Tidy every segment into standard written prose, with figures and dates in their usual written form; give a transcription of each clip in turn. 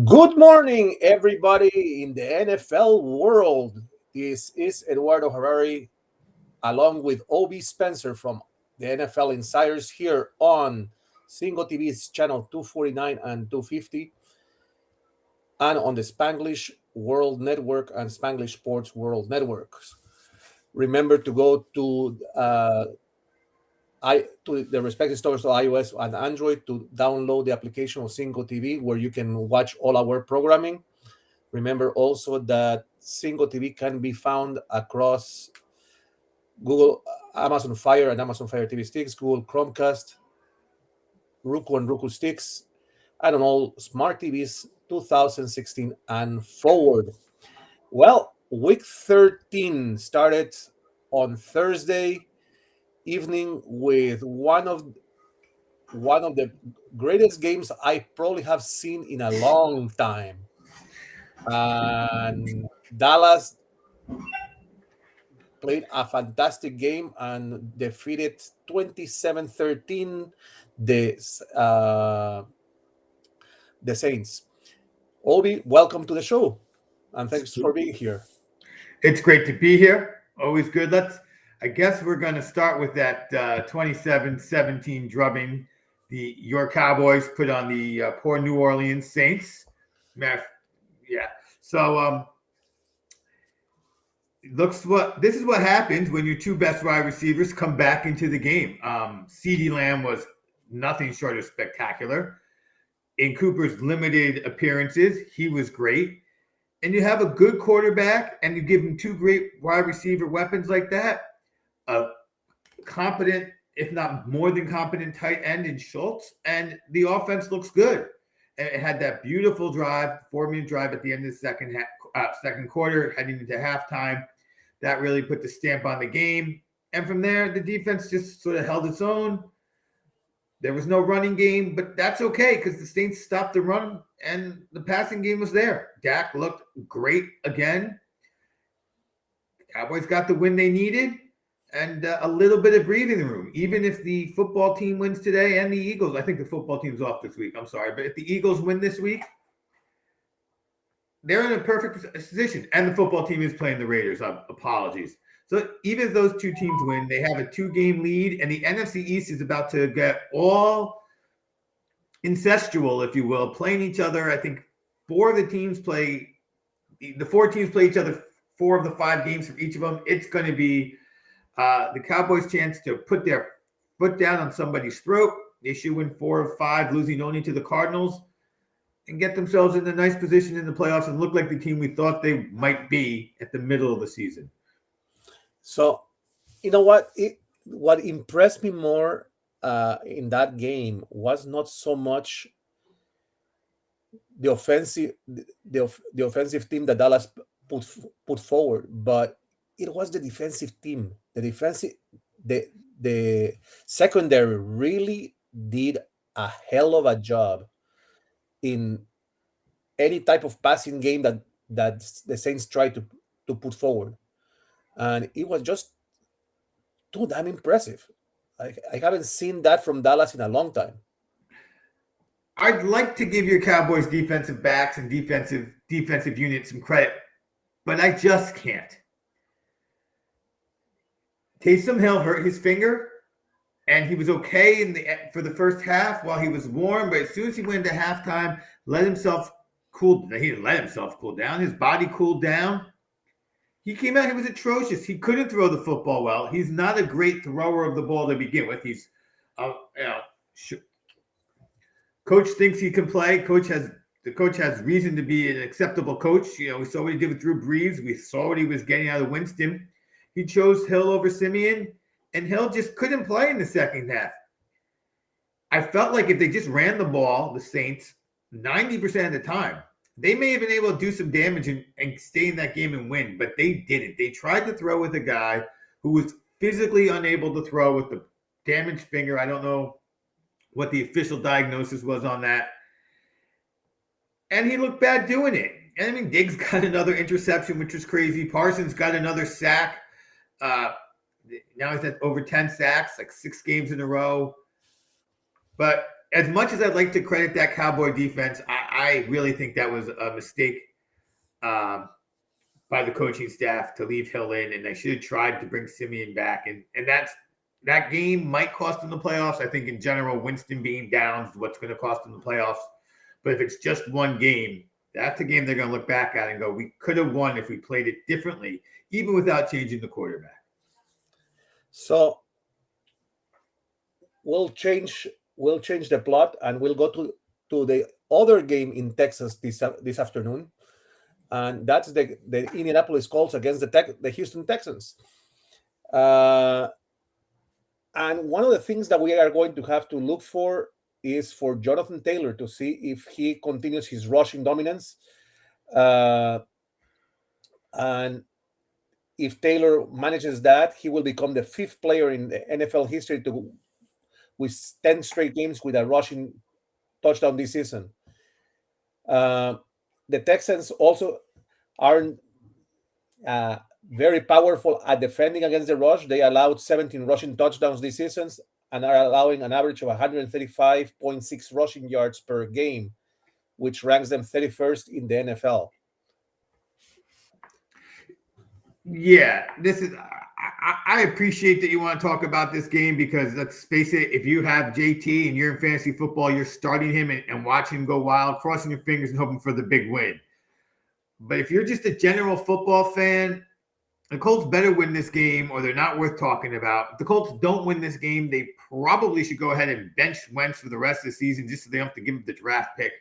Good morning, everybody in the NFL world. This is Eduardo Harari, along with Obi Spencer from the NFL Insiders here on Single TV's channel 249 and 250, and on the Spanglish World Network and Spanglish Sports World Networks. Remember to go to the respective stores of iOS and Android to download the application of Single TV, where you can watch all our programming. Remember also that Single TV can be found across Google, Amazon Fire and Amazon Fire TV sticks, Google Chromecast, Roku and Roku sticks, and on all smart TVs 2016 and forward. Well, week 13 started on Thursday evening with one of the greatest games I probably have seen in a long time. And Dallas played a fantastic game and defeated 27-13 the the Saints. Obi, welcome to the show, and thanks for being here. It's great to be here. Always good. I guess we're going to start with that 27-17 drubbing your Cowboys put on the poor New Orleans Saints. Yeah. So this is what happens when your two best wide receivers come back into the game. CeeDee Lamb was nothing short of spectacular. In Cooper's limited appearances, he was great. And you have a good quarterback and you give him two great wide receiver weapons like that, a competent, if not more than competent tight end in Schultz, and the offense looks good. And it had that beautiful drive, 4-minute drive at the end of the second quarter, heading into halftime. That really put the stamp on the game. And from there, the defense just sort of held its own. There was no running game, but that's okay because the Saints stopped the run and the passing game was there. Dak looked great again. The Cowboys got the win they needed and a little bit of breathing room. Even if the football team wins today and the Eagles, I think the football team's off this week. I'm sorry. But if the Eagles win this week, they're in a perfect position. And the football team is playing the Raiders. Apologies. So even if those two teams win, they have a 2-game lead, and the NFC East is about to get all incestual, if you will, playing each other. I think the 4 teams play each other 4 of the 5 games for each of them. It's going to be the Cowboys' chance to put their foot down on somebody's throat. They should win 4 of 5, losing only to the Cardinals, and get themselves in a nice position in the playoffs and look like the team we thought they might be at the middle of the season. So, you know what? What impressed me more in that game was not so much the offensive team that Dallas put forward, but it was the defensive team. The secondary really did a hell of a job in any type of passing game that the Saints tried to put forward. And it was just too damn impressive. I haven't seen that from Dallas in a long time. I'd like to give your Cowboys defensive backs and defensive units some credit, but I just can't. Taysom Hill hurt his finger, and he was okay for the first half while he was warm, but as soon as he went into halftime, he didn't let himself cool down. His body cooled down. He came out, he was atrocious. He couldn't throw the football well. He's not a great thrower of the ball to begin with. He's, coach thinks he can play. The coach has reason to be an acceptable coach. We saw what he did with Drew Brees. We saw what he was getting out of Winston. He chose Hill over Simeon, and Hill just couldn't play in the second half. I felt like if they just ran the ball, the Saints, 90% of the time, they may have been able to do some damage and stay in that game and win, but they didn't. They tried to throw with a guy who was physically unable to throw with the damaged finger. I don't know what the official diagnosis was on that. And he looked bad doing it. And I mean, Diggs got another interception, which was crazy. Parsons got another sack. Now he's at over 10 sacks, like 6 games in a row. But as much as I'd like to credit that Cowboy defense, I really think that was a mistake um, by the coaching staff to leave Hill in, and they should have tried to bring Simeon back. And that game might cost them the playoffs. I think in general, Winston being down is what's going to cost them the playoffs. But if it's just one game, that's a game they're going to look back at and go, we could have won if we played it differently, even without changing the quarterback. So we'll change the plot and we'll go to the other game in Texas this afternoon, and that's the Indianapolis Colts against the Houston Texans. And one of the things that we are going to have to look for is for Jonathan Taylor to see if he continues his rushing dominance. And if Taylor manages that, he will become the fifth player in the NFL history to with 10 straight games with a rushing touchdown this season. The Texans also aren't very powerful at defending against the rush. They allowed 17 rushing touchdowns this season and are allowing an average of 135.6 rushing yards per game, which ranks them 31st in the NFL. Yeah, this is. I appreciate that you want to talk about this game because let's face it, if you have JT and you're in fantasy football, you're starting him and watching him go wild, crossing your fingers and hoping for the big win. But if you're just a general football fan, the Colts better win this game or they're not worth talking about. If the Colts don't win this game, they probably should go ahead and bench Wentz for the rest of the season just so they don't have to give him the draft pick.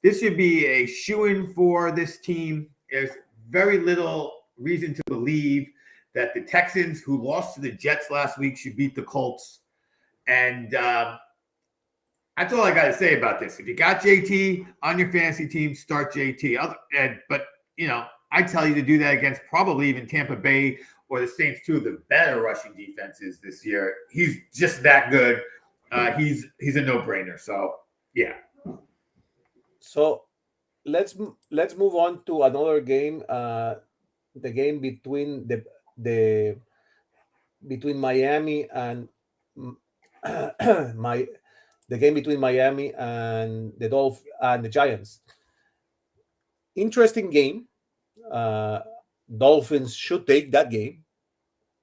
This should be a shoo-in for this team. There's very little reason to believe that the Texans, who lost to the Jets last week, should beat the Colts. And that's all I got to say about this. If you got JT on your fantasy team, start JT. But, I tell you to do that against probably even Tampa Bay or the Saints, two of the better rushing defenses this year. He's just that good. He's a no-brainer. So, yeah. So let's move on to another game. The game between between Miami and the game between Miami and the Giants. Interesting game. Dolphins should take that game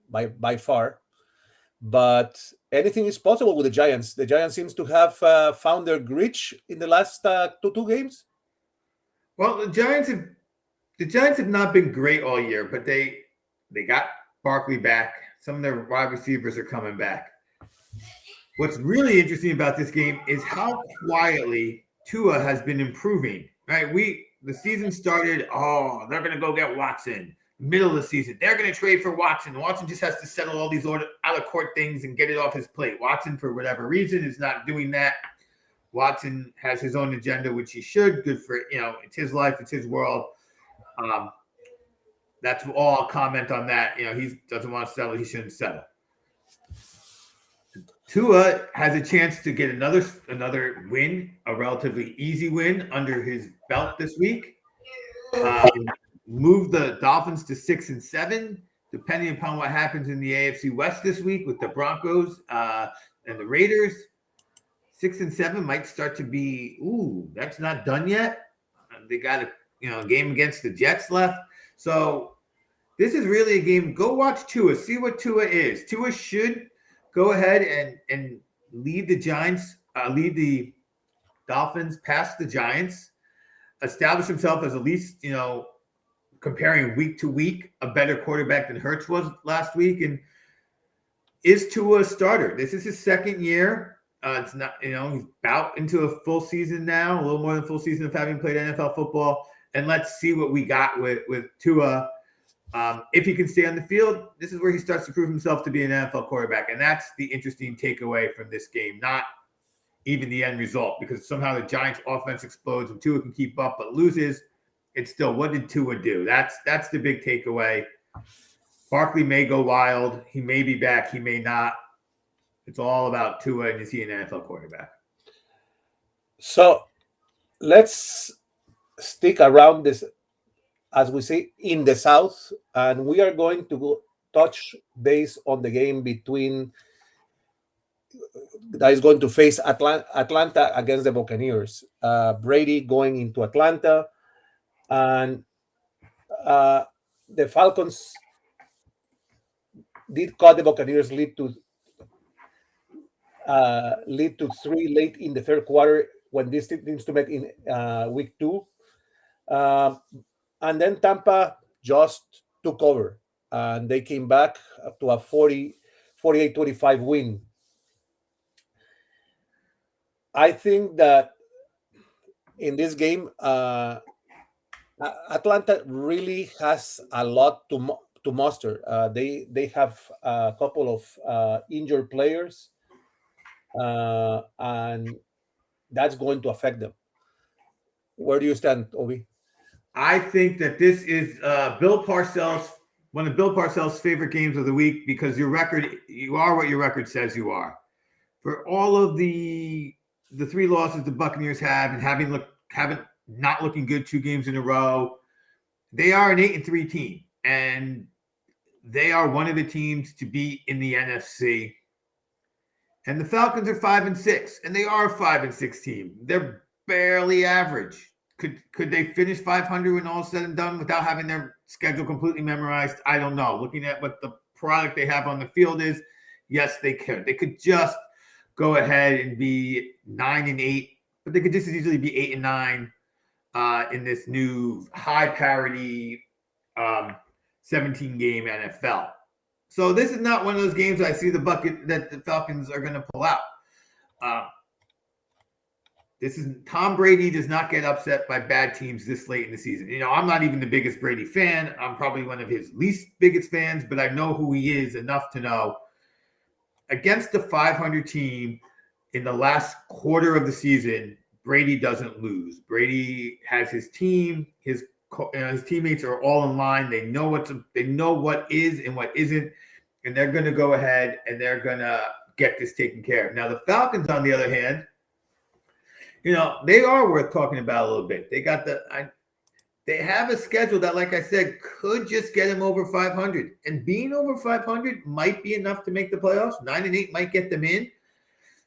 by far, but anything is possible with the Giants. The Giants seems to have found their grit in the last two games. Well, the Giants have not been great all year, but they got Barkley back. Some of their wide receivers are coming back. What's really interesting about this game is how quietly Tua has been improving. Right? The season started, they're going to go get Watson. Middle of the season, they're going to trade for Watson. Watson just has to settle all these out-of-court things and get it off his plate. Watson, for whatever reason, is not doing that. Watson has his own agenda, which he should. Good for, it's his life, it's his world. That's all I'll comment on that. He doesn't want to settle. He shouldn't settle. Tua has a chance to get another win, a relatively easy win under his belt this week. Move the Dolphins to 6-7, depending upon what happens in the AFC West this week with the Broncos and the Raiders. 6-7 might start to be, that's not done yet. They got a game against the Jets left. So this is really a game. Go watch Tua. See what Tua is. Tua should go ahead and lead the Giants, lead the Dolphins past the Giants, establish himself as at least, comparing week to week, a better quarterback than Hurts was last week. And is Tua a starter? This is his second year. It's not, he's about into a full season now, a little more than full season of having played NFL football. And let's see what we got with Tua. If he can stay on the field, this is where he starts to prove himself to be an NFL quarterback. And that's the interesting takeaway from this game, not even the end result, because somehow the Giants offense explodes and Tua can keep up but loses. It's still, what did Tua do? That's the big takeaway. Barkley may go wild. He may be back. He may not. It's all about Tua, and is he an NFL quarterback? So let's stick around this, as we say, in the South, and we are going to touch base on the game between that is going to face Atlanta against the Buccaneers. Brady going into Atlanta, and the Falcons did cut the Buccaneers lead to three late in the third quarter when this teams to make in week 2. Um, and then Tampa just took over and they came back up to a 48-25 win. I think that in this game, Atlanta really has a lot to muster. They have a couple of injured players, and that's going to affect them. Where do you stand, Obi? I think that this is Bill Parcells, one of Bill Parcells' favorite games of the week because you are what your record says you are. For all of the 3 losses the Buccaneers have and having not looking good 2 games in a row, they are an 8-3 team, and they are one of the teams to beat in the NFC. And the Falcons are 5-6, and they are a 5-6 team. They're barely average. Could they finish 500 when all is said and done without having their schedule completely memorized? I don't know. Looking at what the product they have on the field is, yes, they could. They could just go ahead and be 9-8, but they could just as easily be 8-9 in this new high parity 17-game NFL. So this is not one of those games I see that the Falcons are going to pull out. Tom Brady does not get upset by bad teams this late in the season. I'm not even the biggest Brady fan. I'm probably one of his least biggest fans, but I know who he is enough to know against the 500 team in the last quarter of the season, Brady doesn't lose. Brady has his team, his teammates are all in line. They know what is and what isn't, and they're going to go ahead and they're going to get this taken care of. Now, the Falcons, on the other hand, they are worth talking about a little bit. They have a schedule that, like I said, could just get them over 500. And being over 500 might be enough to make the playoffs. 9-8 might get them in.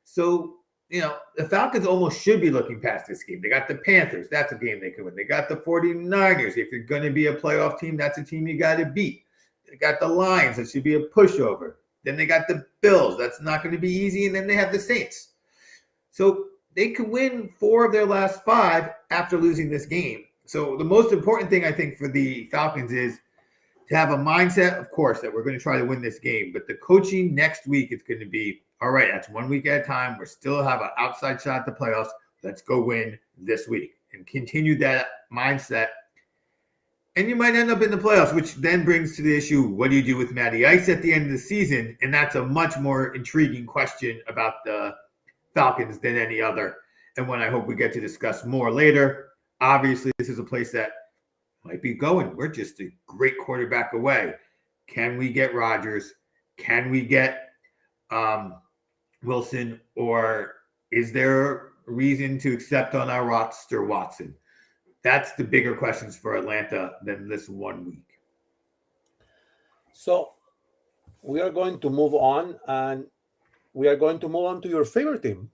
So, the Falcons almost should be looking past this game. They got the Panthers. That's a game they can win. They got the 49ers. If you're going to be a playoff team, that's a team you got to beat. They got the Lions. That should be a pushover. Then they got the Bills. That's not going to be easy. And then they have the Saints. So they can win 4 of their last 5 after losing this game. So the most important thing, I think, for the Falcons is to have a mindset, of course, that we're going to try to win this game. But the coaching next week is going to be, all right, that's 1 week at a time. We still have an outside shot at the playoffs. Let's go win this week and continue that mindset. And you might end up in the playoffs, which then brings to the issue, what do you do with Matty Ice at the end of the season? And that's a much more intriguing question about the Falcons than any other, and one I hope we get to discuss more later. Obviously, this is a place that might be going. We're just a great quarterback away. Can we get Rodgers? Can we get Wilson? Or is there a reason to accept on our roster Watson? That's the bigger questions for Atlanta than this 1 week. So we are going to move on, and we are going to move on to your favorite team,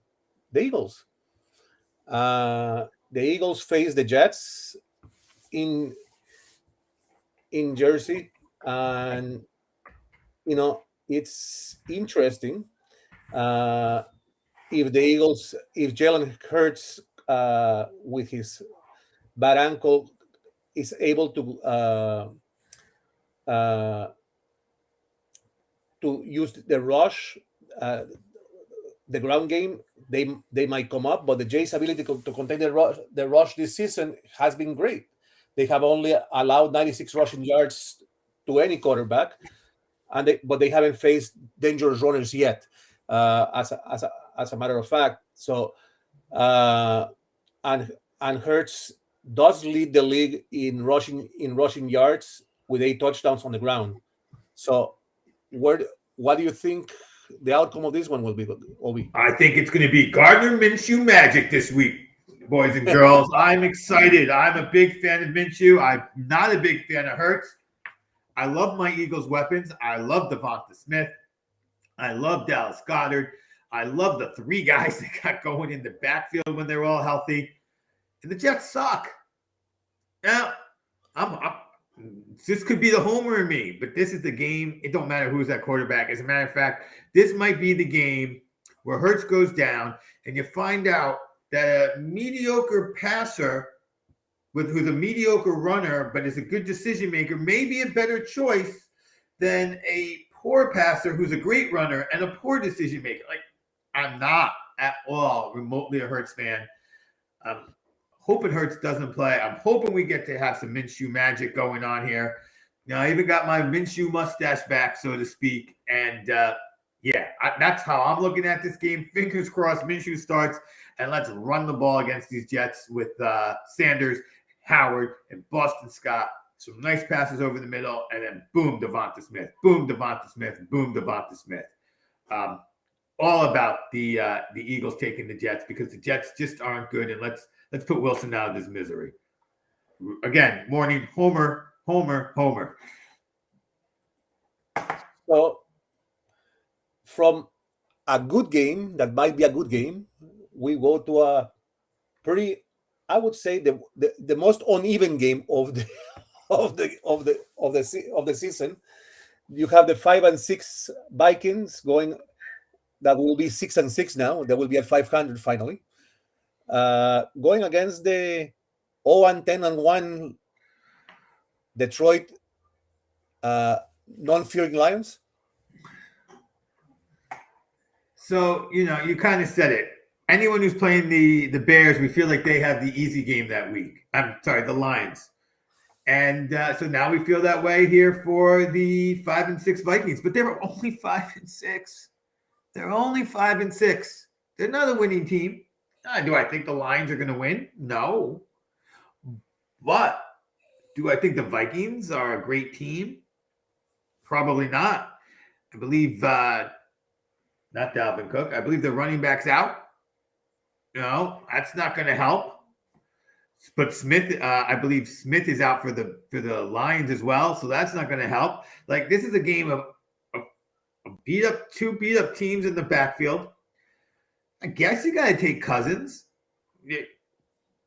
the Eagles. The Eagles face the Jets in Jersey, and it's interesting. If Jalen Hurts with his bad ankle is able to use the rush, the ground game, they might come up, but the Jays' ability to contain the rush this season has been great. They have only allowed 96 rushing yards to any quarterback, but they haven't faced dangerous runners yet, as a matter of fact. So, and Hurts does lead the league in rushing yards with 8 touchdowns on the ground. So, what do you think the outcome of this one will be, Obi? I think it's going to be Gardner Minshew magic this week, boys and girls. I'm excited. I'm a big fan of Minshew. I'm not a big fan of Hurts. I love my Eagles weapons. I love Devonta Smith. I love Dallas Goedert. I love the three guys that got going in the backfield when they're all healthy. And the Jets suck. Now, this could be the homer in me, but this is the game. It don't matter who's that quarterback. As a matter of fact, this might be the game where Hurts goes down and you find out that a mediocre passer who's a mediocre runner but is a good decision maker may be a better choice than a poor passer who's a great runner and a poor decision maker. Like, I'm not at all remotely a Hurts fan. I'm hoping Hurts doesn't play. I'm hoping we get to have some Minshew magic going on here. Now, I even got my Minshew mustache back, so to speak. And that's how I'm looking at this game. Fingers crossed Minshew starts, and let's run the ball against these Jets with Sanders, Howard, and Boston Scott. Some nice passes over the middle, and then boom, Devonta Smith. Boom, Devonta Smith. Boom, Devonta Smith. All about the Eagles taking the Jets because the Jets just aren't good, and let's put Wilson out of this misery. Again, morning, homer. So, from a good game that might be a good game, we go to a pretty, I would say, the most uneven game of the of the season. You have the 5-6 Vikings going. That will be 6-6 now. They will be at 500 finally. Going against the 0-10-1 Detroit non-fearing Lions. So, you kind of said it. Anyone who's playing the Bears, we feel like they have the easy game that week. I'm sorry, the Lions. And so now we feel that way here for the 5-6 Vikings. But they were only 5-6. They're only 5-6. They're not a winning team. Do I think the Lions are going to win? No. But do I think the Vikings are a great team? Probably not. I believe not Dalvin Cook. I believe the running back's out. That's not going to help. But Smith, I believe Smith is out for the Lions as well, so that's not going to help. Like, this is a game of two beat up teams in the backfield. I guess you got to take Cousins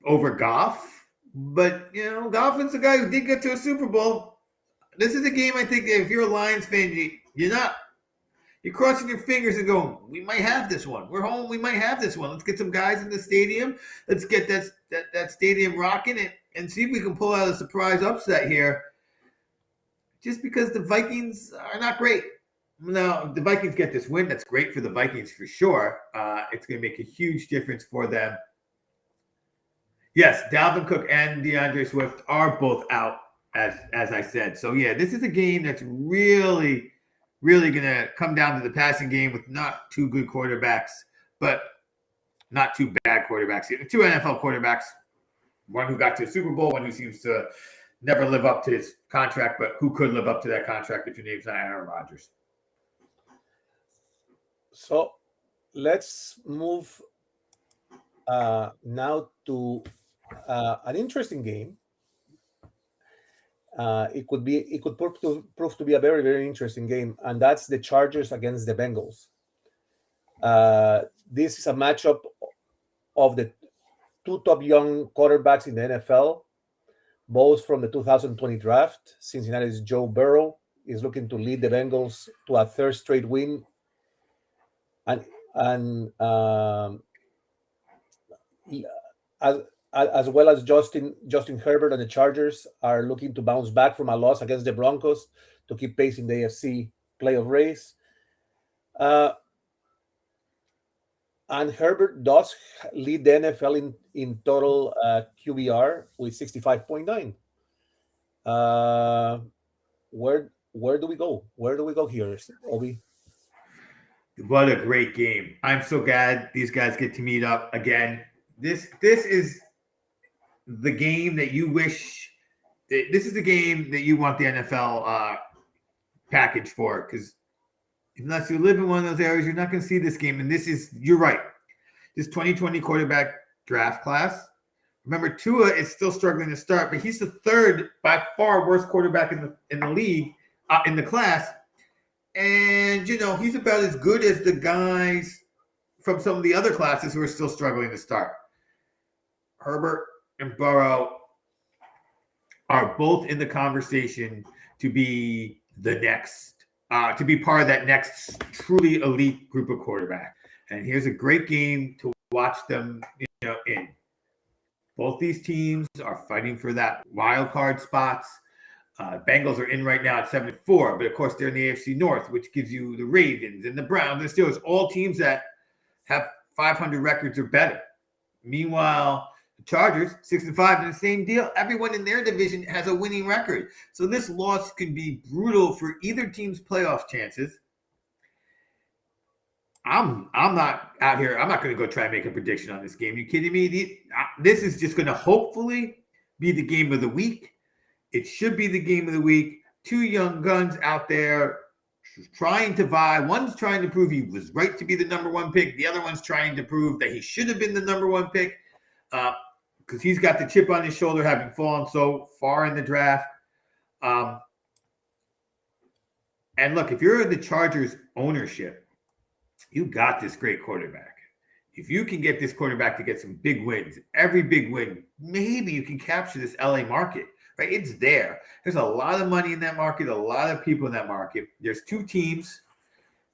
over Goff, but Goff is the guy who did get to a Super Bowl. This is a game I think if you're a Lions fan, you're crossing your fingers and going, we might have this one. We're home. We might have this one. Let's get some guys in the stadium. Let's get that stadium rocking it and see if we can pull out a surprise upset here. Just because the Vikings are not great. Now, the Vikings get this win. That's great for the Vikings for sure. It's going to make a huge difference for them. Yes, Dalvin Cook and DeAndre Swift are both out, as I said. So, yeah, this is a game that's really going to come down to the passing game with not two good quarterbacks, but not two bad quarterbacks. Two NFL quarterbacks, one who got to the Super Bowl, one who seems to never live up to his contract, but who could live up to that contract if your name's not Aaron Rodgers. So let's move now to an interesting game. It could prove to be a very, very interesting game, and that's the Chargers against the Bengals. This is a matchup of the two top young quarterbacks in the NFL, both from the 2020 draft. Cincinnati's Joe Burrow is looking to lead the Bengals to a third straight win, and as well as Justin Herbert and the Chargers are looking to bounce back from a loss against the Broncos to keep pace in the AFC playoff race. And Herbert does lead the NFL in total QBR with 65.9. Where do we go? Where do we go here, Obi? What a great game. I'm so glad these guys get to meet up again. This is the game that you wish. This is the game that you want the NFL package for, because unless you live in one of those areas, you're not going to see this game. And you're right. This 2020 quarterback draft class. Remember, Tua is still struggling to start, but he's the third by far worst quarterback in the league in the class. And he's about as good as the guys from some of the other classes who are still struggling to start. Herbert and Burrow are both in the conversation to be the next, to be part of that next truly elite group of quarterback. And here's a great game to watch them, in. Both these teams are fighting for that wild card spots. Bengals are in right now at 7-4, but of course they're in the AFC North, which gives you the Ravens and the Browns and the Steelers, all teams that have 500 records or better. Meanwhile, the Chargers, 6-5, in the same deal. Everyone in their division has a winning record. So this loss can be brutal for either team's playoff chances. I'm not out here. I'm not going to go try and make a prediction on this game. You kidding me? This is just going to hopefully be the game of the week. It should be the game of the week. Two young guns out there trying to vie. One's trying to prove he was right to be the number one pick. The other one's trying to prove that he should have been the number one pick because he's got the chip on his shoulder having fallen so far in the draft. And look, if you're in the Chargers ownership, you got this great quarterback. If you can get this quarterback to get some big wins, every big win, maybe you can capture this LA market, right? It's there. There's a lot of money in that market, a lot of people in that market. There's two teams,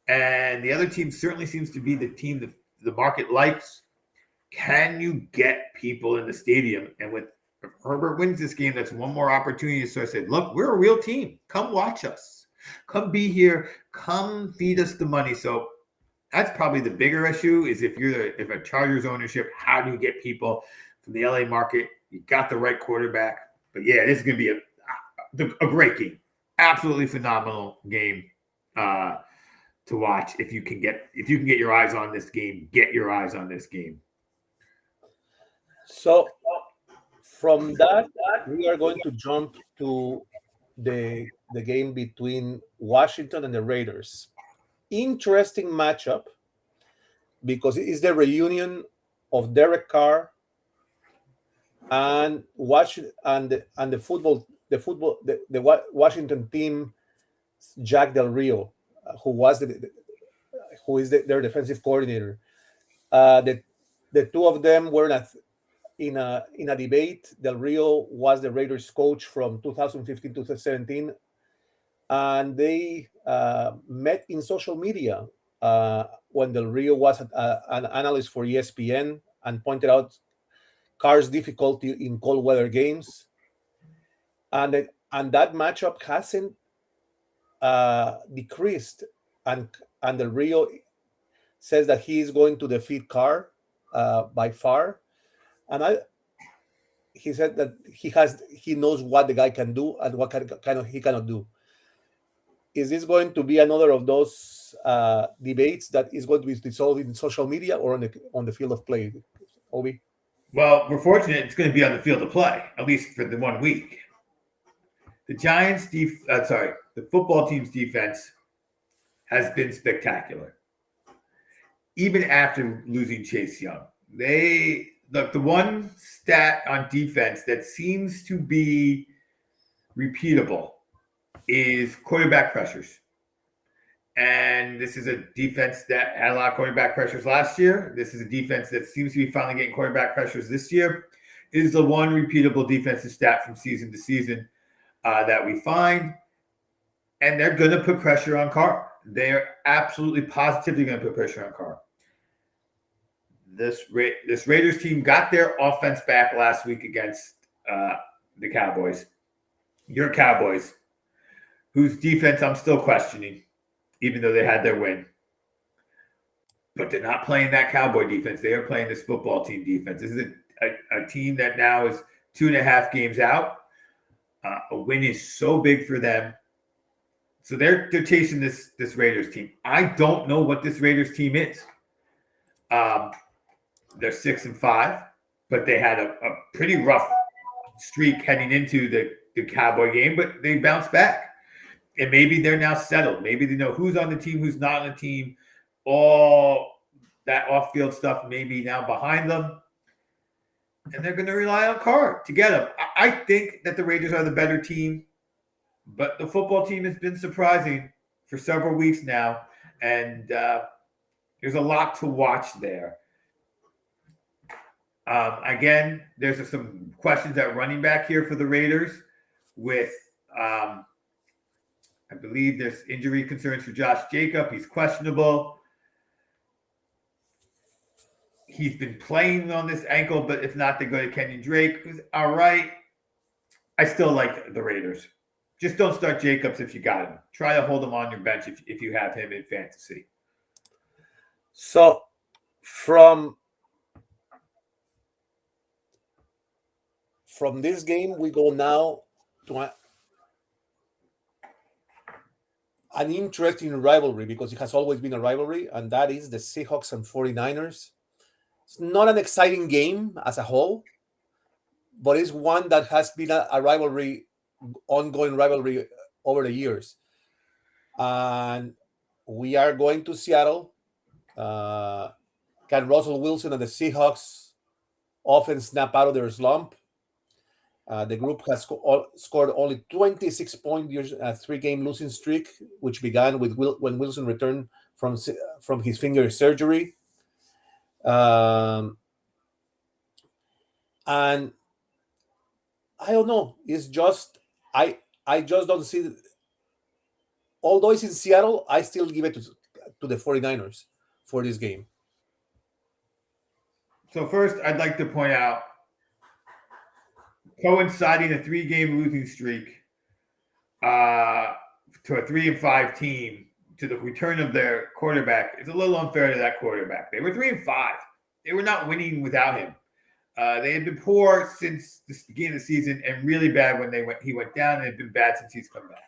and the other team certainly seems to be the team the market likes. Can you get people in the stadium? And if Herbert wins this game, that's one more opportunity to sort of say, look, we're a real team. Come watch us. Come be here. Come feed us the money. So that's probably the bigger issue is if a Chargers ownership, how do you get people from the LA market? You got the right quarterback. But yeah, this is going to be a great game. Absolutely phenomenal game to watch. If you can get your eyes on this game, get your eyes on this game. So from that, we are going to jump to the game between Washington and the Raiders. Interesting matchup because it is the reunion of Derek Carr and the Washington team, Jack Del Rio, who is their defensive coordinator. The two of them were in a debate. Del Rio was the Raiders coach from 2015 to 2017. And they met in social media when Del Rio was an analyst for ESPN and pointed out Carr's difficulty in cold weather games. And that matchup hasn't decreased. And Del Rio says that he is going to defeat Carr by far. And he said that he knows what the guy can do and what he cannot do. Is this going to be another of those debates that is going to be resolved in social media or on the field of play, Obi? Well, we're fortunate it's going to be on the field of play, at least for the 1 week. The the football team's defense has been spectacular. Even after losing Chase Young. The one stat on defense that seems to be repeatable is quarterback pressures. And this is a defense that had a lot of quarterback pressures last year. This is a defense that seems to be finally getting quarterback pressures this year. It is the one repeatable defensive stat from season to season that we find. And they're going to put pressure on Carr. They're absolutely positively going to put pressure on Carr. This Raiders team got their offense back last week against the Cowboys. Your Cowboys, whose defense I'm still questioning, even though they had their win. But they're not playing that Cowboy defense. They are playing this football team defense. This is a team that now is 2.5 games out. A win is so big for them. So they're chasing this Raiders team. I don't know what this Raiders team is. They're 6-5, but they had a pretty rough streak heading into the Cowboy game, but they bounced back. And maybe they're now settled. Maybe they know who's on the team, who's not on the team. All that off-field stuff may be now behind them. And they're going to rely on Carr to get them. I think that the Raiders are the better team, but the football team has been surprising for several weeks now. And There's a lot to watch there. Again, there's some questions at running back here for the Raiders with, I believe there's injury concerns for Josh Jacob. He's questionable. He's been playing on this ankle, but if not, they go to Kenyon Drake, who's all right. I still like the Raiders. Just don't start Jacobs if you got him. Try to hold him on your bench if you have him in fantasy. So from this game, we go now to an interesting rivalry, because it has always been a rivalry, and that is the Seahawks and 49ers. It's not an exciting game as a whole, but it's one that has been a rivalry, ongoing rivalry over the years. And we are going to Seattle. Can Russell Wilson and the Seahawks often snap out of their slump? The group has scored only 26 points during a 3-game losing streak, which began with when Wilson returned from his finger surgery. And I don't know. It's just I just don't see. Although it's in Seattle, I still give it to the 49ers for this game. So first, I'd like to point out, coinciding a 3-game losing streak to a 3-5 team to the return of their quarterback is a little unfair to that quarterback. They were 3-5. They were not winning without him. They had been poor since the beginning of the season and really bad when he went down, and had been bad since he's come back.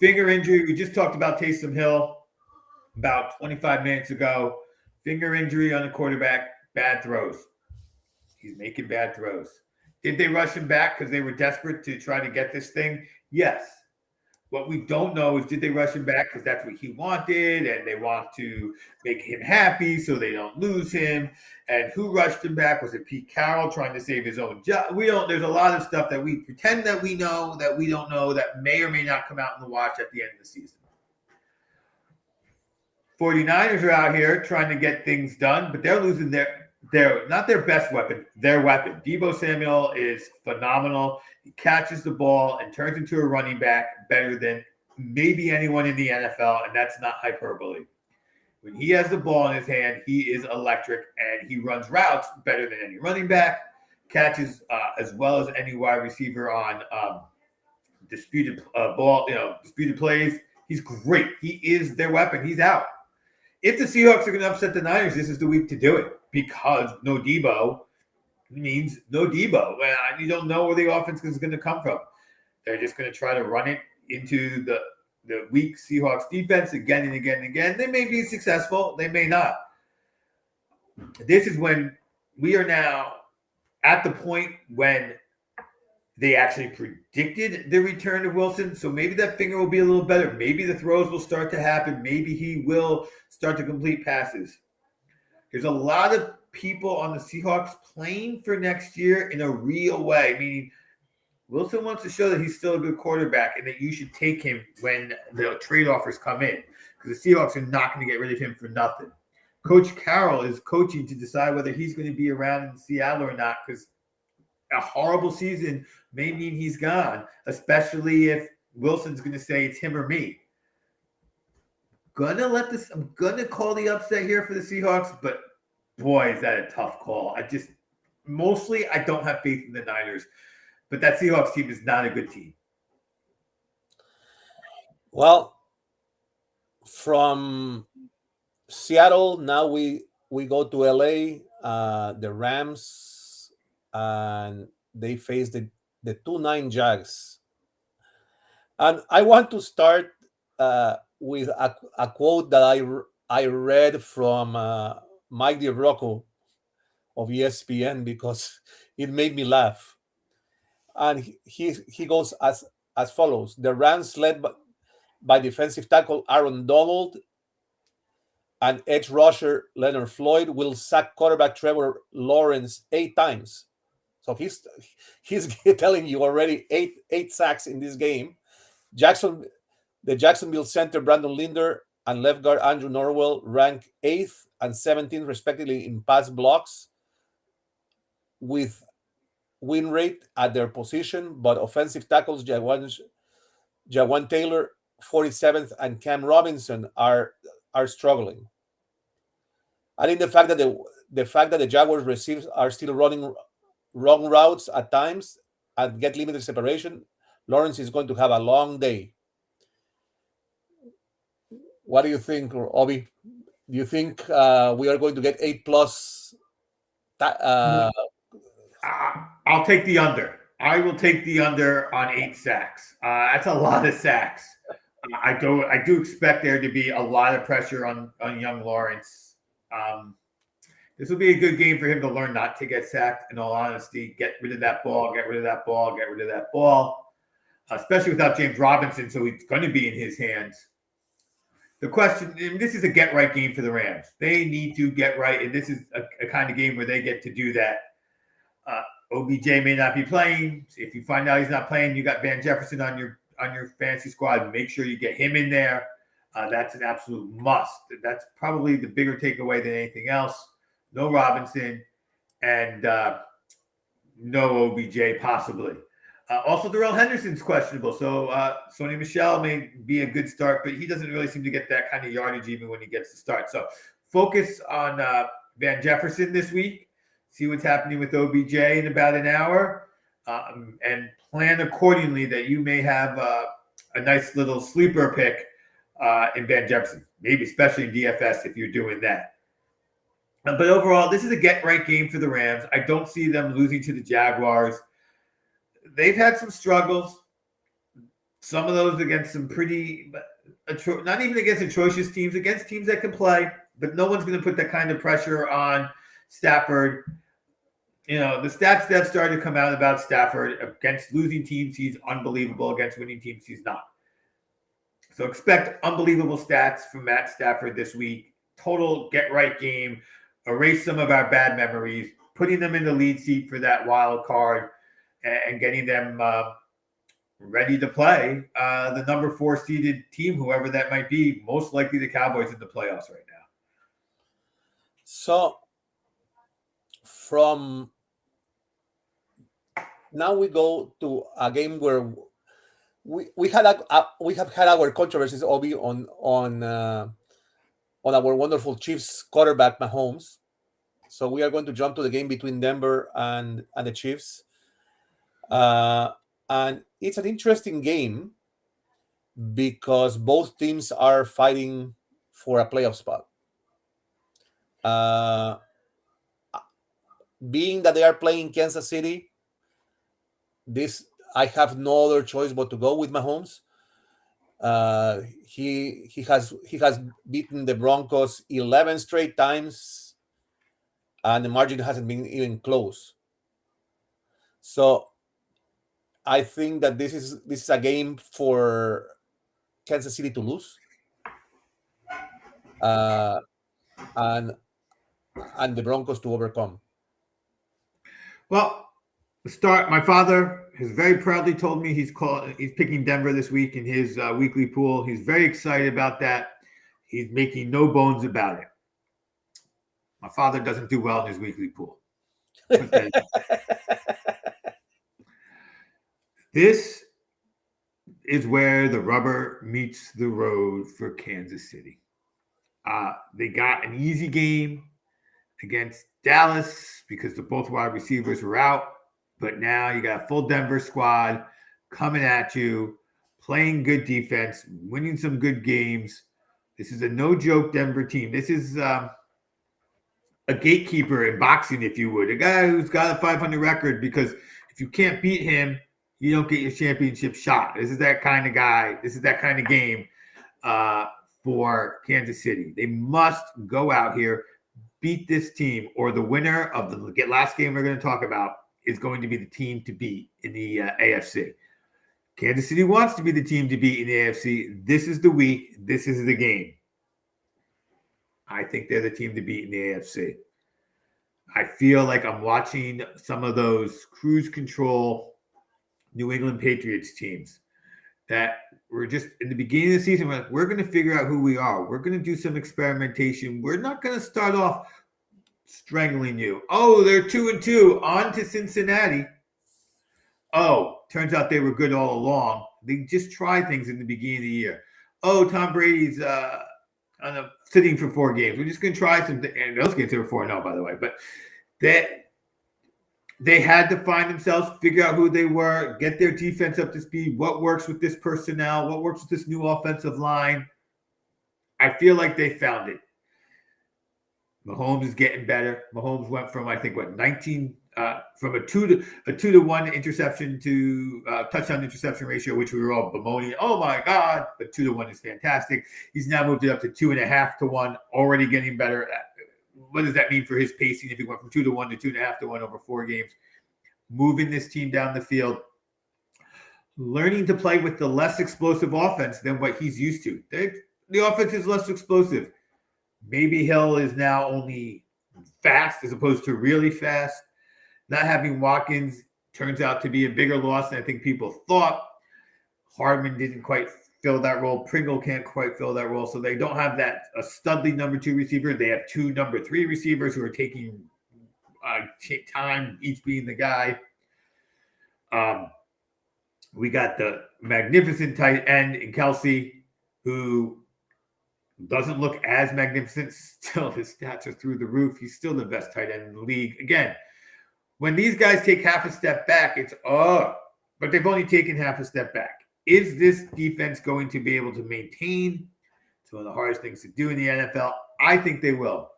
Finger injury. We just talked about Taysom Hill about 25 minutes ago. Finger injury on the quarterback. Bad throws. He's making bad throws. Did they rush him back because they were desperate to try to get this thing? Yes. What we don't know is, did they rush him back because that's what he wanted and they want to make him happy so they don't lose him? And who rushed him back? Was it Pete Carroll trying to save his own job? We don't. There's a lot of stuff that we pretend that we know, that we don't know, that may or may not come out in the watch at the end of the season. 49ers are out here trying to get things done, but they're losing their not their best weapon, their weapon. Deebo Samuel is phenomenal. He catches the ball and turns into a running back better than maybe anyone in the NFL, and that's not hyperbole. When he has the ball in his hand, he is electric, and he runs routes better than any running back, catches as well as any wide receiver on disputed plays. He's great. He is their weapon. He's out. If the Seahawks are going to upset the Niners, this is the week to do it, because no Deebo means no Deebo. You don't know where the offense is going to come from. They're just going to try to run it into the weak Seahawks defense again and again and again. They may be successful. They may not. This is when we are now at the point when they actually predicted the return of Wilson. So maybe that finger will be a little better. Maybe the throws will start to happen. Maybe he will start to complete passes. There's a lot of people on the Seahawks playing for next year in a real way, meaning Wilson wants to show that he's still a good quarterback and that you should take him when the trade offers come in, because the Seahawks are not going to get rid of him for nothing. Coach Carroll is coaching to decide whether he's going to be around in Seattle or not, because a horrible season may mean he's gone, especially if Wilson's going to say it's him or me. I'm gonna call the upset here for the Seahawks, but boy, is that a tough call. I don't have faith in the Niners, but that Seahawks team is not a good team. Well, from Seattle, now we go to LA, the Rams, and they face the 2-9 Jags. And I want to start with a quote that I read from Mike DiRocco of ESPN, because it made me laugh. And he goes as follows: the Rams, led by defensive tackle Aaron Donald and edge rusher Leonard Floyd, will sack quarterback Trevor Lawrence 8 times. So he's telling you already eight sacks in this game. The Jacksonville center Brandon Linder and left guard Andrew Norwell rank 8th and 17th, respectively, in pass blocks with win rate at their position, but offensive tackles Jawan Taylor, 47th, and Cam Robinson are struggling. I think the fact that the Jaguars receivers are still running wrong routes at times and get limited separation, Lawrence is going to have a long day. What do you think, Obi? Do you think we are going to get 8 plus? I'll take the under. I will take the under on 8 sacks. That's a lot of sacks. I do expect there to be a lot of pressure on young Lawrence. This will be a good game for him to learn not to get sacked. In all honesty, get rid of that ball, get rid of that ball, get rid of that ball. Especially without James Robinson, so it's going to be in his hands. The question, and this is a get right game for the Rams. They need to get right, and this is a kind of game where they get to do that. OBJ may not be playing. If you find out he's not playing, you got Van Jefferson on your fantasy squad. Make sure you get him in there. That's an absolute must. That's probably the bigger takeaway than anything else. No Robinson and no OBJ possibly. Also, Darrell Henderson's questionable. So Sony Michel may be a good start, but he doesn't really seem to get that kind of yardage even when he gets to start. So focus on Van Jefferson this week. See what's happening with OBJ in about an hour, and plan accordingly that you may have a nice little sleeper pick in Van Jefferson, maybe especially in DFS if you're doing that. But overall, this is a get-right game for the Rams. I don't see them losing to the Jaguars. They've had some struggles, some of those against some pretty not even against atrocious teams, against teams that can play, but no one's going to put that kind of pressure on Stafford. The stats that have started to come out about Stafford against losing teams, he's unbelievable. Against winning teams, he's not. So expect unbelievable stats from Matt Stafford this week. Total get-right game. Erase some of our bad memories, putting them in the lead seat for that wild card and getting them ready to play the number 4 seeded team, whoever that might be, most likely the Cowboys in the playoffs right now. So from now we go to a game where we have had our controversies, Obi, on our wonderful Chiefs quarterback Mahomes. So we are going to jump to the game between Denver and the Chiefs. And it's an interesting game because both teams are fighting for a playoff spot. Being that they are playing Kansas City, I have no other choice but to go with Mahomes. He has beaten the Broncos 11 straight times, and the margin hasn't been even close. So I think that this is a game for Kansas City to lose, and the Broncos to overcome. Well, my father has very proudly told me he's picking Denver this week in his weekly pool. He's very excited about that. He's making no bones about it. My father doesn't do well in his weekly pool. This is where the rubber meets the road for Kansas City. They got an easy game against Dallas because both wide receivers were out. But now you got a full Denver squad coming at you, playing good defense, winning some good games. This is a no-joke Denver team. This is a gatekeeper in boxing, if you would. A guy who's got a 500 record, because if you can't beat him, you don't get your championship shot. This is that kind of guy. This is that kind of game for Kansas City. They must go out here, beat this team, or the winner of the last game we're going to talk about is going to be the team to beat in the AFC. Kansas City wants to be the team to beat in the AFC. This is the week. This is the game. I think they're the team to beat in the AFC. I feel like I'm watching some of those cruise control New England Patriots teams. that we're just in the beginning of the season. We're going to figure out who we are. We're going to do some experimentation. We're not going to start off strangling you. Oh, they're 2-2 on to Cincinnati. Oh, turns out they were good all along. They just try things in the beginning of the year. Oh, Tom Brady's sitting for 4 games. We're just going to try some. And those games they were 4-0, by the way. But they had to find themselves, figure out who they were, get their defense up to speed. What works with this personnel? What works with this new offensive line? I feel like they found it. Mahomes is getting better. Mahomes went from, I think, 19 from a 2-to-1 interception to touchdown interception ratio, which we were all bemoaning. Oh my God! But 2-to-1 is fantastic. He's now moved it up to 2.5-to-1, already getting better. What does that mean for his pacing if he went from 2-to-1 to 2.5-to-1 over 4 games? Moving this team down the field, learning to play with the less explosive offense than what he's used to. The offense is less explosive. Maybe Hill is now only fast as opposed to really fast. Not having Watkins turns out to be a bigger loss than I think people thought. Hardman didn't quite fill that role. Pringle can't quite fill that role. So they don't have a studly number 2 receiver. They have 2 number 3 receivers who are taking time, each being the guy. We got the magnificent tight end in Kelsey, who doesn't look as magnificent. Still, his stats are through the roof. He's still the best tight end in the league. Again, when these guys take half a step back, it's but they've only taken half a step back. Is this defense going to be able to maintain? It's one of the hardest things to do in the NFL. I think they will.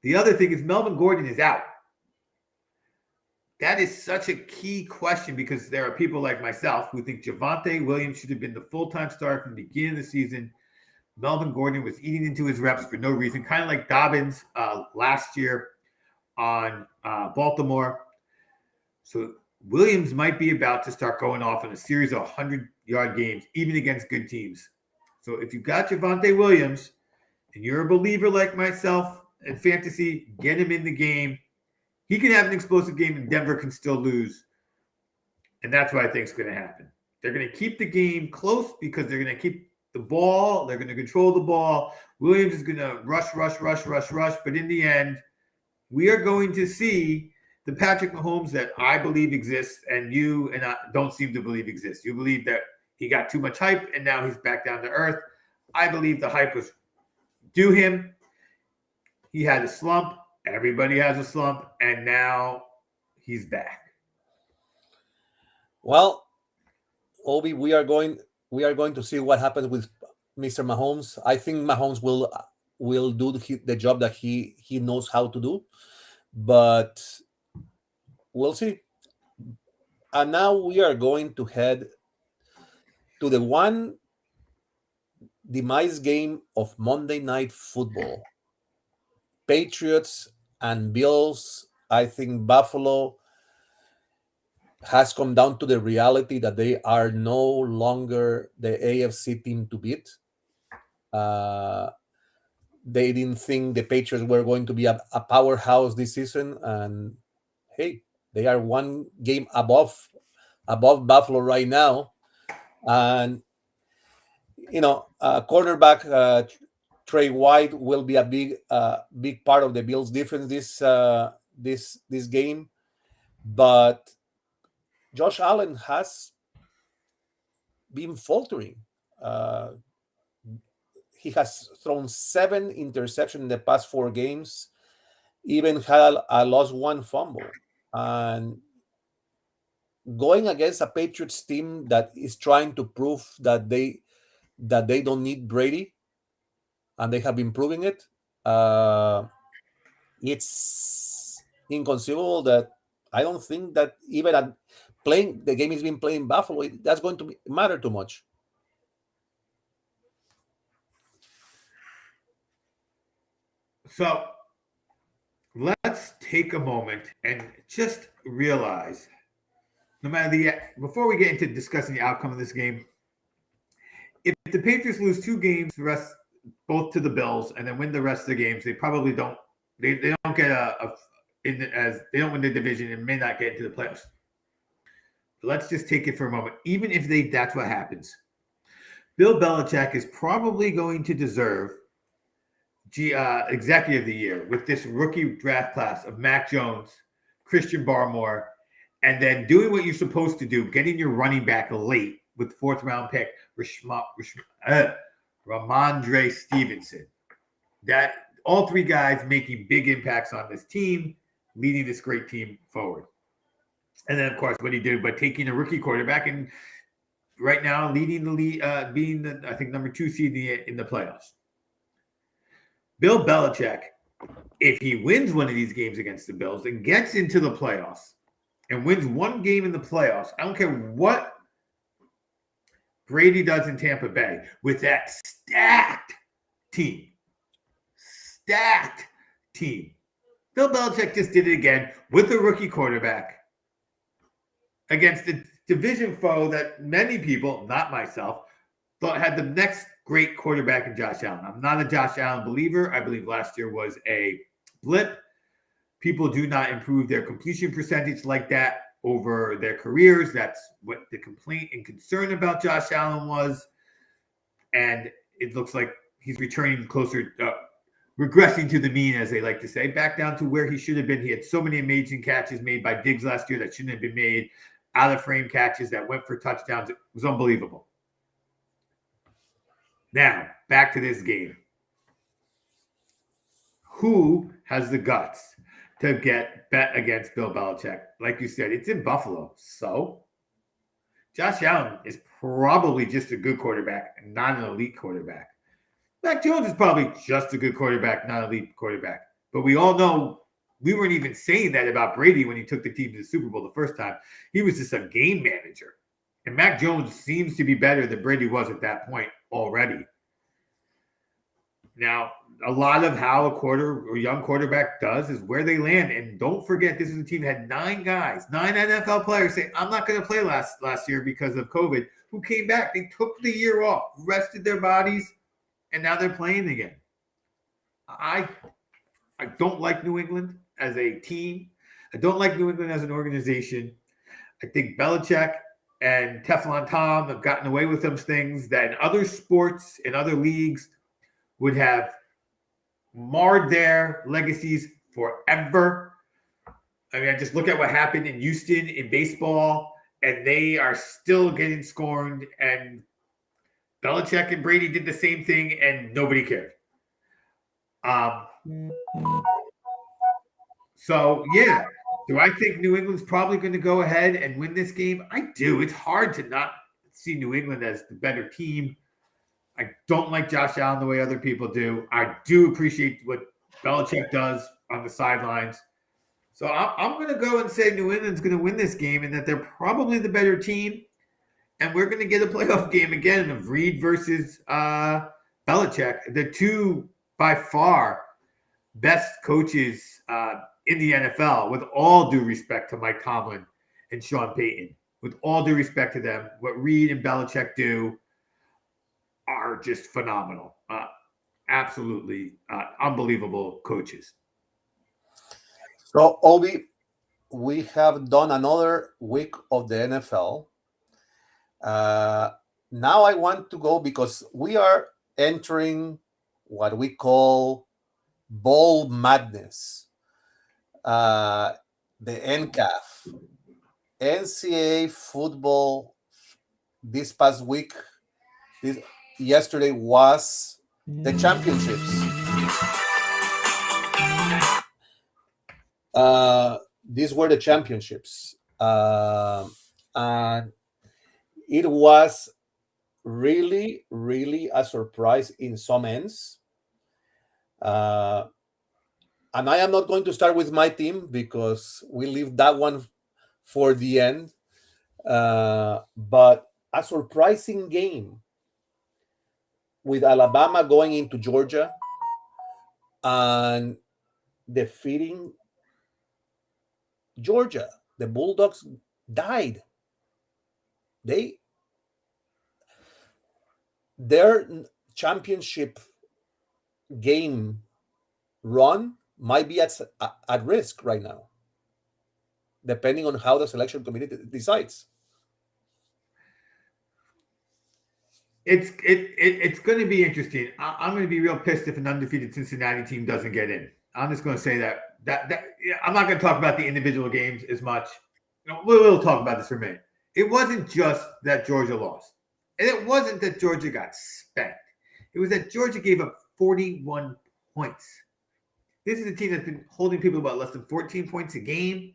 The other thing is Melvin Gordon is out. That is such a key question because there are people like myself who think Javonte Williams should have been the full-time starter from the beginning of the season. Melvin Gordon was eating into his reps for no reason, kind of like Dobbins last year on Baltimore. So Williams might be about to start going off in a series of 100-yard games, even against good teams. So if you've got Javonte Williams and you're a believer like myself in fantasy, get him in the game. He can have an explosive game and Denver can still lose. And that's what I think is going to happen. They're going to keep the game close because they're going to keep the ball. They're going to control the ball. Williams is going to rush. But in the end, we are going to see the Patrick Mahomes that I believe exists and you and I don't seem to believe exists. You believe that he got too much hype and now he's back down to earth. I believe the hype was due him. He had a slump. Everybody has a slump, and now he's back. Well, Obi, we are going to see what happens with Mr. Mahomes. I think Mahomes will do the job that he knows how to do, but we'll see. And now we are going to head to the one demise game of Monday Night Football. Patriots and Bills. I think Buffalo has come down to the reality that they are no longer the AFC team to beat. They didn't think the Patriots were going to be a powerhouse this season, and hey, they are one game above Buffalo right now. And cornerback Trey White will be a big part of the Bills' defense this game, but Josh Allen has been faltering. He has thrown 7 interceptions in the past 4 games, even had a lost 1 fumble, and going against a Patriots team that is trying to prove that they don't need Brady. And they have been proving it. It's inconceivable that I don't think that even at playing the game is being played in Buffalo, that's going to matter too much. So let's take a moment and just realize, no matter before we get into discussing the outcome of this game, if the Patriots lose 2 games, the rest both to the Bills, and then win the rest of the games, they probably don't. They don't get they don't win the division and may not get into the playoffs. let's just take it for a moment. Even if that's what happens, Bill Belichick is probably going to deserve executive of the year with this rookie draft class of Mac Jones, Christian Barmore, and then doing what you're supposed to do, getting your running back late with fourth round pick, Ramondre Stevenson. That all three guys making big impacts on this team, leading this great team forward. And then, of course, what he did by taking a rookie quarterback and right now leading the league, being the, I think, number 2 seed in the playoffs. Bill Belichick, if he wins one of these games against the Bills and gets into the playoffs and wins one game in the playoffs, I don't care what Brady does in Tampa Bay with that stacked team. Bill Belichick just did it again with a rookie quarterback against the division foe that many people, not myself, thought had the next great quarterback in Josh Allen. I'm not a Josh Allen believer. I believe last year was a blip. People do not improve their completion percentage like that over their careers. That's what the complaint and concern about Josh Allen was. And it looks like he's returning closer, regressing to the mean, as they like to say, back down to where he should have been. He had so many amazing catches made by Diggs last year that shouldn't have been made, out of frame catches that went for touchdowns. It was unbelievable. Now, back to this game. Who has the guts to bet against Bill Belichick? Like you said, it's in Buffalo. So, Josh Allen is probably just a good quarterback and not an elite quarterback. Mac Jones is probably just a good quarterback, not an elite quarterback. But we all know we weren't even saying that about Brady when he took the team to the Super Bowl the first time. He was just a game manager. And Mac Jones seems to be better than Brady was at that point already. Now, a lot of how a young quarterback does is where they land. And don't forget, this is a team that had 9 NFL players say, I'm not going to play last year because of COVID, who came back. They took the year off, rested their bodies, and now they're playing again. I don't like New England as a team. I don't like New England as an organization. I think Belichick and Teflon Tom have gotten away with some things that in other sports, in other leagues, would have marred their legacies forever. I mean, I just look at what happened in Houston in baseball, and they are still getting scorned. And Belichick and Brady did the same thing, and nobody cared. So, yeah. Do I think New England's probably going to go ahead and win this game? I do. It's hard to not see New England as the better team. I don't like Josh Allen the way other people do. I do appreciate what Belichick does on the sidelines. So I'm going to go and say New England's going to win this game and that they're probably the better team. And we're going to get a playoff game again of Reed versus Belichick, the two by far best coaches in the NFL, with all due respect to Mike Tomlin and Sean Payton. With all due respect to them, what Reed and Belichick do are just phenomenal. Absolutely unbelievable coaches. So, Obi, we have done another week of the NFL. Now I want to go because we are entering what we call bowl madness. The NCAF, NCAA football this past week, yesterday was the championships. These were the championships. And it was really, really a surprise in some ends. And I am not going to start with my team because we leave that one for the end. But a surprising game with Alabama going into Georgia and defeating Georgia. The Bulldogs died. Their championship game run might be at risk right now, depending on how the selection committee decides. it's going to be interesting. I'm going to be real pissed if an undefeated Cincinnati team doesn't get in. I'm just going to say that yeah, I'm not going to talk about the individual games as much. We'll talk about this for a minute. It wasn't just that Georgia lost, and it wasn't that Georgia got spanked. It was that Georgia gave up 41 points. This is a team that's been holding people about less than 14 points a game.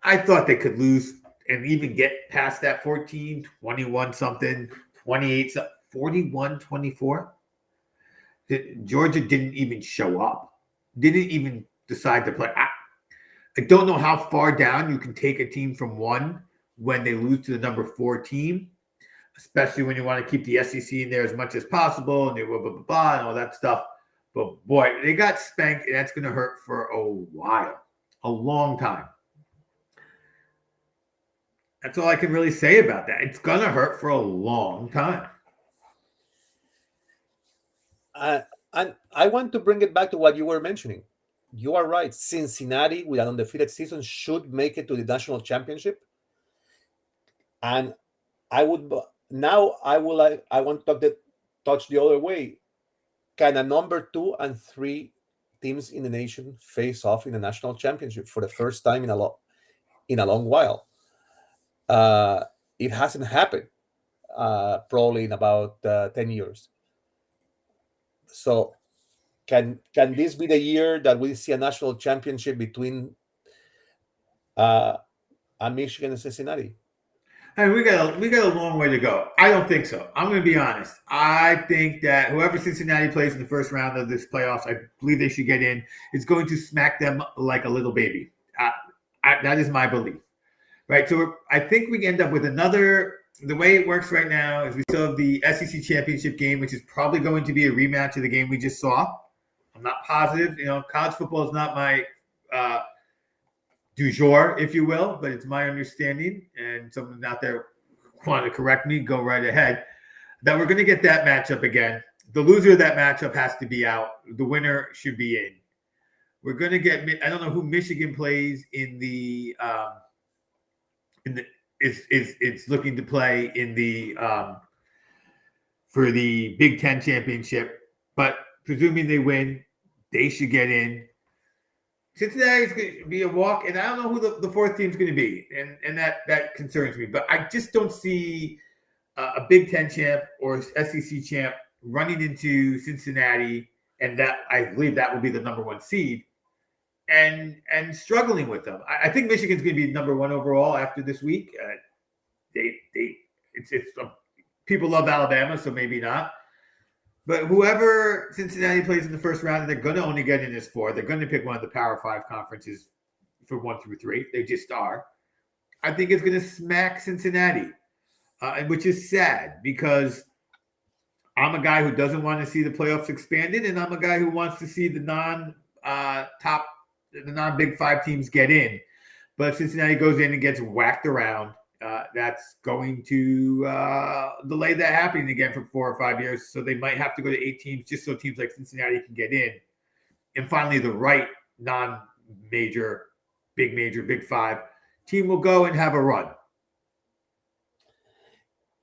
I thought they could lose and even get past that 14, 21 something, 28, 41, 24. Georgia didn't even show up, didn't even decide to play. I don't know how far down you can take a team from one when they lose to the number 4 team, especially when you want to keep the SEC in there as much as possible and they blah, blah, blah, blah, and all that stuff. But boy, they got spanked, and that's going to hurt for a while, a long time. That's all I can really say about that. It's going to hurt for a long time. And I want to bring it back to what you were mentioning. You are right. Cincinnati, with an undefeated season, should make it to the national championship. And I would now I want to touch the other way. Can a number 2 and 3 teams in the nation face off in the national championship for the first time in a long while? It hasn't happened probably in about 10 years. So can this be the year that we see a national championship between Michigan and Cincinnati? I mean, we got a long way to go. I don't think so. I'm going to be honest. I think that whoever Cincinnati plays in the first round of this playoffs, I believe they should get in. It's going to smack them like a little baby. That is my belief. Right. So I think we end up with another. The way it works right now is we still have the SEC championship game, which is probably going to be a rematch of the game we just saw. I'm not positive. College football is not my du jour, if you will, but it's my understanding, and someone out there want to correct me, go right ahead, that we're going to get that matchup again. The loser of that matchup has to be out. The winner should be in. We're going to get, I don't know who Michigan plays in the it's looking to play in the for the Big Ten championship, but presuming they win, they should get in. Cincinnati's going to be a walk, and I don't know who the fourth team's going to be, and that concerns me. But I just don't see a Big Ten champ or SEC champ running into Cincinnati, and that I believe that will be the number 1 seed, and struggling with them. I think Michigan's going to be number 1 overall after this week. People love Alabama, so maybe not. But whoever Cincinnati plays in the first round, they're going to only get in as 4. They're going to pick one of the Power 5 conferences for 1 through 3. They just are. I think it's going to smack Cincinnati, which is sad because I'm a guy who doesn't want to see the playoffs expanded, and I'm a guy who wants to see the non-Big 5 teams get in. But if Cincinnati goes in and gets whacked around, that's going to delay that happening again for 4 or 5 years. So they might have to go to 8 teams just so teams like Cincinnati can get in. And finally, the right non-major, Big 5 team will go and have a run.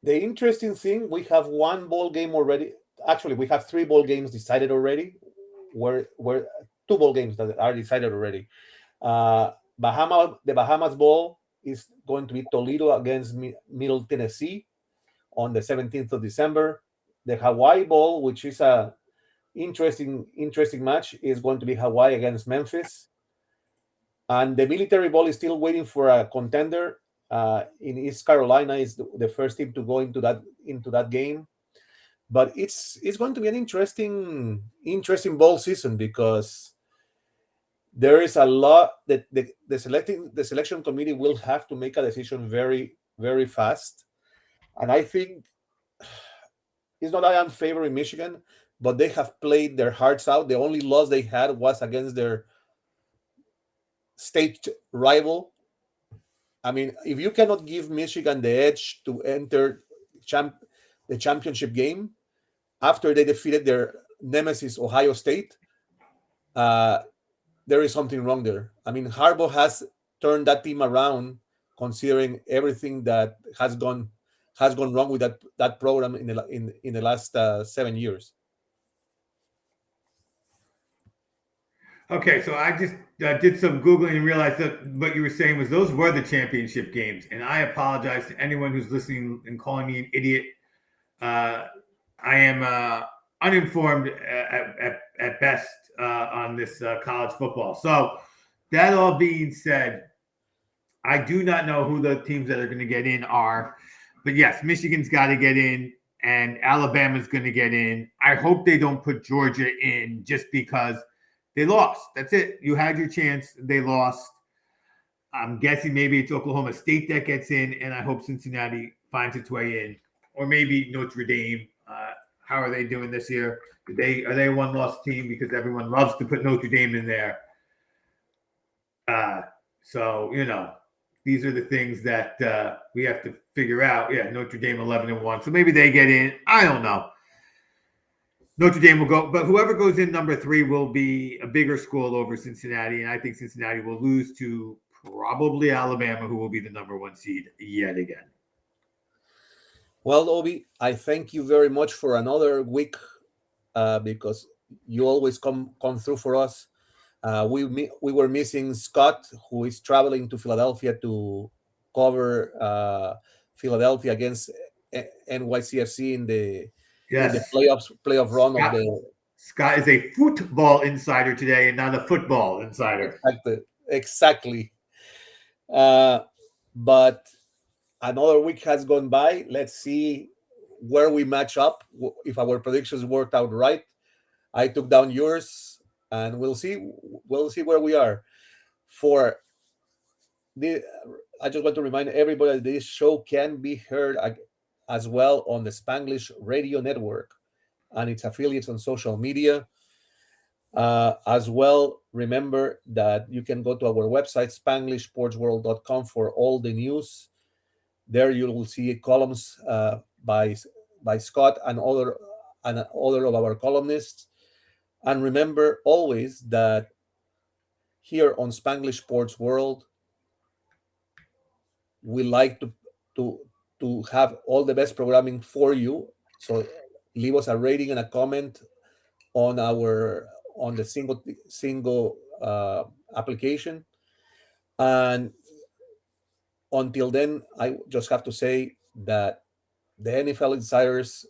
The interesting thing, we have 1 bowl game already. Actually, we have 3 bowl games decided already. Where 2 bowl games that are decided already. The Bahamas Bowl is going to be Toledo against Middle Tennessee on the 17th of December. The Hawaii Bowl, which is a interesting match, is going to be Hawaii against Memphis. And the Military Bowl is still waiting for a contender. In East Carolina is the first team to go into that game. But it's going to be an interesting bowl season because there is a lot that the selection committee will have to make a decision very, very fast. And I think it's not that I'm favoring Michigan, but they have played their hearts out. The only loss they had was against their state rival. I mean, if you cannot give Michigan the edge to enter the championship game after they defeated their nemesis, Ohio State, there is something wrong there. I mean, Harbaugh has turned that team around, considering everything that has has gone wrong with that program in the last 7 years. Okay, so I just did some Googling and realized that what you were saying was those were the championship games. And I apologize to anyone who's listening and calling me an idiot. I am uninformed at best on this college football. So, that all being said, I do not know who the teams that are going to get in are. But yes, Michigan's got to get in, and Alabama's going to get in. I hope they don't put Georgia in just because they lost. That's it. You had your chance. They lost. I'm guessing maybe it's Oklahoma State that gets in, and I hope Cincinnati finds its way in. Or maybe Notre Dame. How are they doing this year? Are they a one-loss team? Because everyone loves to put Notre Dame in there. So, these are the things that we have to figure out. Yeah, Notre Dame 11-1. So maybe they get in. I don't know. Notre Dame will go, but whoever goes in number 3 will be a bigger school over Cincinnati, and I think Cincinnati will lose to probably Alabama, who will be the number 1 seed yet again. Well, Obi, I thank you very much for another week because you always come through for us. We were missing Scott, who is traveling to Philadelphia to cover Philadelphia against NYCFC in the playoff run of the. Scott is a football insider today and not a football insider. Exactly. But another week has gone by. Let's see where we match up, if our predictions worked out right. I took down yours, and we'll see where we are. I just want to remind everybody that this show can be heard as well on the Spanglish Radio Network and its affiliates on social media. As well, remember that you can go to our website, SpanglishSportsWorld.com, for all the news. There you will see columns by Scott and other of our columnists. And remember always that here on Spanglish Sports World, we like to have all the best programming for you. So leave us a rating and a comment on the single application. And until then, I just have to say that the NFL Insiders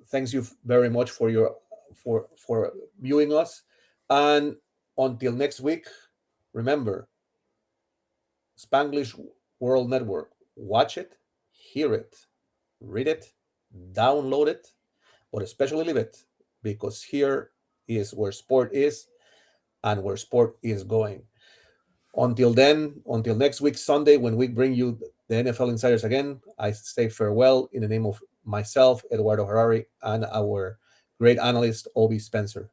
thanks you very much for viewing us. And until next week, remember, Spanglish World Network. Watch it, hear it, read it, download it, but especially live it, because here is where sport is and where sport is going. Until then, until next week, Sunday, when we bring you the NFL Insiders again, I say farewell in the name of myself, Eduardo Harari, and our great analyst, Obi Spencer.